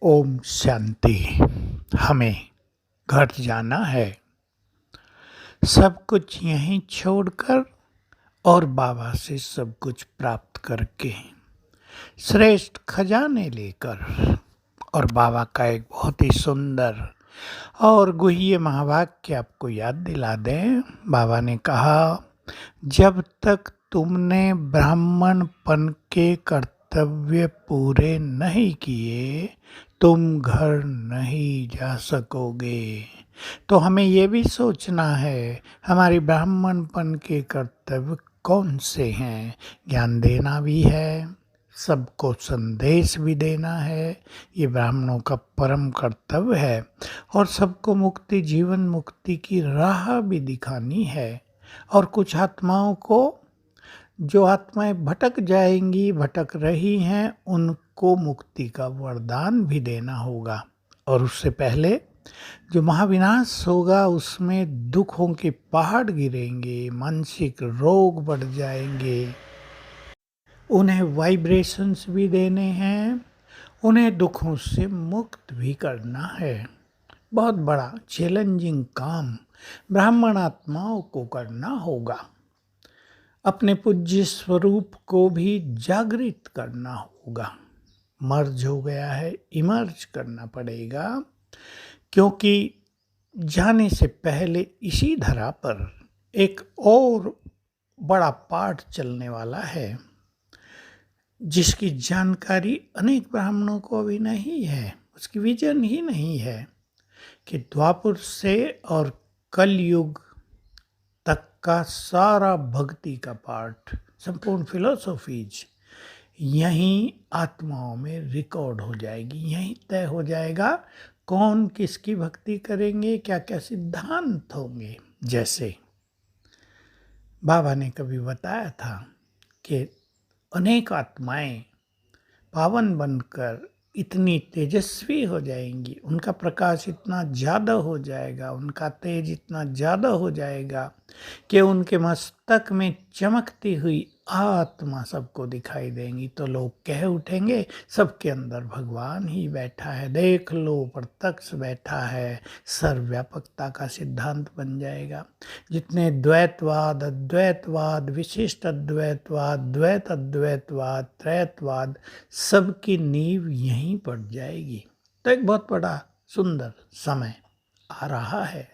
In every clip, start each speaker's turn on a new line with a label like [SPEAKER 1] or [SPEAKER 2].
[SPEAKER 1] ओम शांति। हमें घर जाना है, सब कुछ यहीं छोड़कर और बाबा से सब कुछ प्राप्त करके श्रेष्ठ खजाने लेकर। और बाबा का एक बहुत ही सुंदर और गुह्य महावाक्य आपको याद दिला दें। बाबा ने कहा, जब तक तुमने ब्राह्मणपन के कर्तव्य पूरे नहीं किए तुम घर नहीं जा सकोगे। तो हमें ये भी सोचना है हमारी ब्राह्मणपन के कर्तव्य कौन से हैं। ज्ञान देना भी है, सबको संदेश भी देना है, ये ब्राह्मणों का परम कर्तव्य है। और सबको मुक्ति, जीवन मुक्ति की राह भी दिखानी है। और कुछ आत्माओं को, जो आत्माएं भटक जाएंगी, भटक रही हैं, उनको मुक्ति का वरदान भी देना होगा। और उससे पहले जो महाविनाश होगा उसमें दुखों के पहाड़ गिरेंगे, मानसिक रोग बढ़ जाएंगे, उन्हें वाइब्रेशंस भी देने हैं, उन्हें दुखों से मुक्त भी करना है। बहुत बड़ा चैलेंजिंग काम ब्राह्मण आत्माओं को करना होगा। अपने पूज्य स्वरूप को भी जागृत करना होगा। मर्ज हो गया है, इमर्ज करना पड़ेगा, क्योंकि जाने से पहले इसी धरा पर एक और बड़ा पाठ चलने वाला है, जिसकी जानकारी अनेक ब्राह्मणों को अभी नहीं है, उसकी विजन ही नहीं है कि द्वापर से और कलयुग तक का सारा भक्ति का पाठ, संपूर्ण फिलोसॉफीज यहीं आत्माओं में रिकॉर्ड हो जाएगी। यहीं तय हो जाएगा कौन किसकी भक्ति करेंगे, क्या क्या सिद्धांत होंगे। जैसे बाबा ने कभी बताया था कि अनेक आत्माएं पावन बनकर इतनी तेजस्वी हो जाएंगी, उनका प्रकाश इतना ज़्यादा हो जाएगा, उनका तेज इतना ज़्यादा हो जाएगा कि उनके मस्तक में चमकती हुई आत्मा सबको दिखाई देंगी। तो लोग कह उठेंगे, सबके अंदर भगवान ही बैठा है, देख लो प्रत्यक्ष बैठा है। सर्वव्यापकता का सिद्धांत बन जाएगा। जितने द्वैतवाद, अद्वैतवाद, विशिष्ट अद्वैतवाद, द्वैत अद्वैतवाद, त्रैतवाद, सबकी नींव यहीं पड़ जाएगी। तो एक बहुत बड़ा सुंदर समय आ रहा है।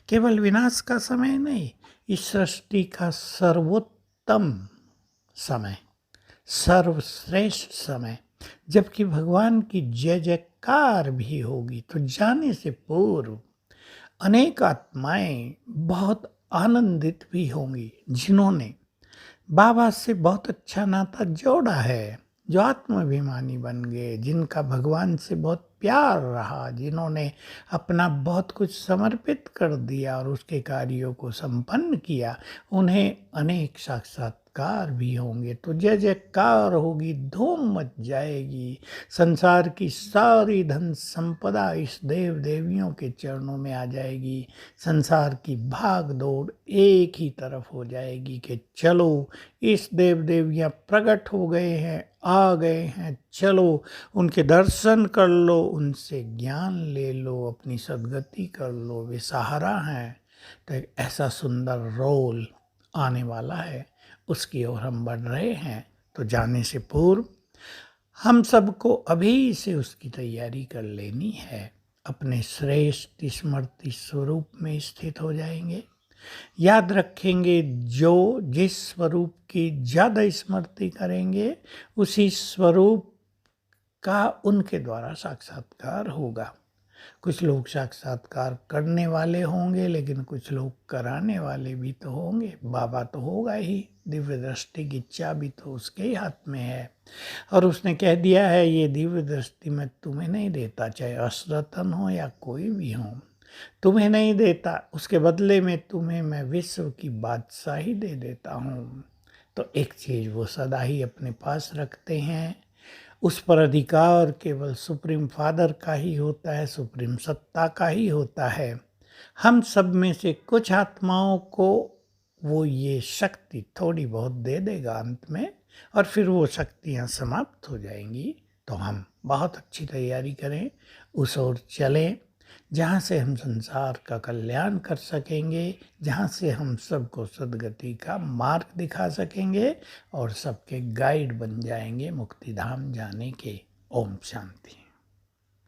[SPEAKER 1] केवल विनाश का समय नहीं, इस सृष्टि का सर्वोत्तम समय, सर्वश्रेष्ठ समय, जबकि भगवान की जय जयकार भी होगी। तो जाने से पूर्व अनेक आत्माएं बहुत आनंदित भी होंगी, जिन्होंने बाबा से बहुत अच्छा नाता जोड़ा है, जो आत्माभिमानी बन गए, जिनका भगवान से बहुत प्यार रहा, जिन्होंने अपना बहुत कुछ समर्पित कर दिया और उसके कार्यों को संपन्न किया, उन्हें अनेक साक्षात्कार भी होंगे। तो जय जयकार होगी, धूम मच जाएगी। संसार की सारी धन संपदा इस देव देवियों के चरणों में आ जाएगी। संसार की भाग दौड़ एक ही तरफ हो जाएगी कि चलो, इस देव देवियाँ प्रकट हो गए हैं, आ गए हैं, चलो उनके दर्शन कर लो, उनसे ज्ञान ले लो, अपनी सद्गति कर लो, वे सहारा हैं। तो एक ऐसा सुंदर रोल आने वाला है, उसकी ओर हम बढ़ रहे हैं। तो जाने से पूर्व हम सबको अभी से उसकी तैयारी कर लेनी है। अपने श्रेष्ठ स्मृति स्वरूप में स्थित हो जाएंगे। याद रखेंगे, जो जिस स्वरूप की ज़्यादा स्मृति करेंगे उसी स्वरूप का उनके द्वारा साक्षात्कार होगा। कुछ लोग साक्षात्कार करने वाले होंगे, लेकिन कुछ लोग कराने वाले भी तो होंगे। बाबा तो होगा ही, दिव्य दृष्टि की चाबी तो उसके ही हाथ में है। और उसने कह दिया है, ये दिव्य दृष्टि मैं तुम्हें नहीं देता, चाहे असरतन हो या कोई भी हो, तुम्हें नहीं देता, उसके बदले में तुम्हें मैं विश्व की बादशाही दे देता हूँ। तो एक चीज़ वो सदा ही अपने पास रखते हैं, उस पर अधिकार केवल सुप्रीम फादर का ही होता है, सुप्रीम सत्ता का ही होता है। हम सब में से कुछ आत्माओं को वो ये शक्ति थोड़ी बहुत दे देगा अंत में, और फिर वो शक्तियाँ समाप्त हो जाएंगी। तो हम बहुत अच्छी तैयारी करें, उस ओर चलें जहाँ से हम संसार का कल्याण कर सकेंगे, जहाँ से हम सबको सद्गति का मार्ग दिखा सकेंगे और सबके गाइड बन जाएंगे मुक्ति धाम जाने के। ओम शांति।